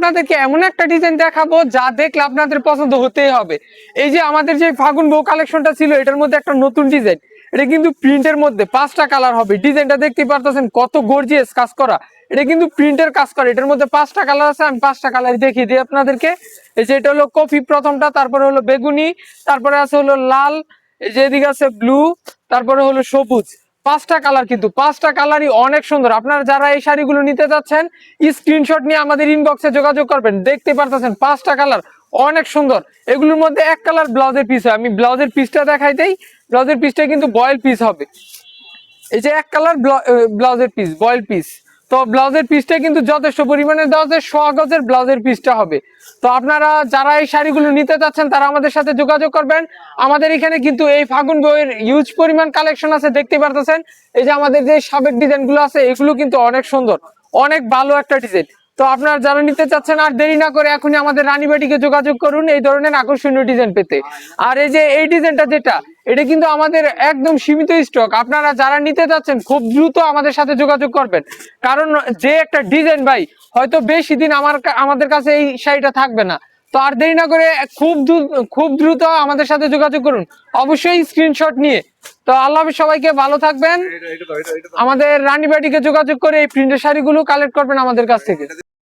আপনাদেরকে এমন একটা ডিজাইন দেখাবো যা দেখলে আপনাদের পছন্দ হতেই হবে। এই যে আমাদের যে ফাগুন বউ কালেকশনটা ছিল, এটার মধ্যে একটা নতুন ডিজাইন। এটা কিন্তু প্রিন্টের মধ্যে 5টা কালার হবে। ডিজাইনটা দেখতে পারতেছেন কত গর্জিয়াস কাজ করা। এটা কিন্তু প্রিন্টের কাজ করা। এটার মধ্যে 5টা কালার আছে, আমি 5টা কালার দেখিয়ে দিই আপনাদেরকে। এই যে এটা হলো কফি প্রথমটা, তারপরে হলো বেগুনি, তারপরে আছে হলো লাল, এই যে এদিকে আছে ব্লু, তারপরে হলো সবুজ। 5টা কালার, কিন্তু 5টা কালারই অনেক সুন্দর। আপনারা যারা এই শাড়িগুলো নিতে যাচ্ছেন স্ক্রিনশট নিয়ে আমাদের ইনবক্সে যোগাযোগ করবেন। দেখতে পারতেছেন 5টা কালার অনেক সুন্দর। এগুলোর মধ্যে এক কালার ব্লাউজের পিস হয়। আমি ব্লাউজের পিসটা দেখাই দেই। ব্লাউজের পিসটা কিন্তু বয়েল পিস হবে। এই যে এক কালার ব্লাউজের পিস, বয়েল পিস। তো ব্লাউজের পিসটা কিন্তু যথেষ্ট পরিমাণে দেওয়া আছে, 100 গজের ব্লাউজের পিসটা হবে। তো আপনারা যারা এই শাড়িগুলো নিতে চাচ্ছেন তারা আমাদের সাথে যোগাযোগ করবেন। আমাদের এখানে কিন্তু এই ফাগুন বউয়ের হিউজ পরিমাণ কালেকশন আছে, দেখতে পারতেছেন। এই যে আমাদের যে সাবেক ডিজাইন গুলো আছে এগুলো কিন্তু অনেক সুন্দর, অনেক ভালো একটা ডিজাইন। তো আপনারা যারা নিতে চাচ্ছেন আর দেরি না করে এখনই আমাদের রানীবাটিকে যোগাযোগ করুন এই ধরনের আকর্ষণীয় ডিজাইন পেতে। আর এই যে এই ডিজাইনটা যেটা, এটা কিন্তু আমাদের একদম সীমিত স্টক। আপনারা যারা নিতে চাচ্ছেন খুব দ্রুত আমাদের সাথে যোগাযোগ করবেন, কারণ যে একটা ডিজাইন ভাই হয়তো বেশি দিন আমাদের কাছে এই শাড়িটা থাকবে না। তো আর দেরি না করে খুব দ্রুত আমাদের সাথে যোগাযোগ করুন, অবশ্যই স্ক্রিনশট নিয়ে। তো আল্লাহ হাফেজ, সবাইকে ভালো থাকবেন। আমাদের রানীবাটিকে যোগাযোগ করে এই প্রিন্টের শাড়িগুলো কালেক্ট করবেন আমাদের কাছ থেকে।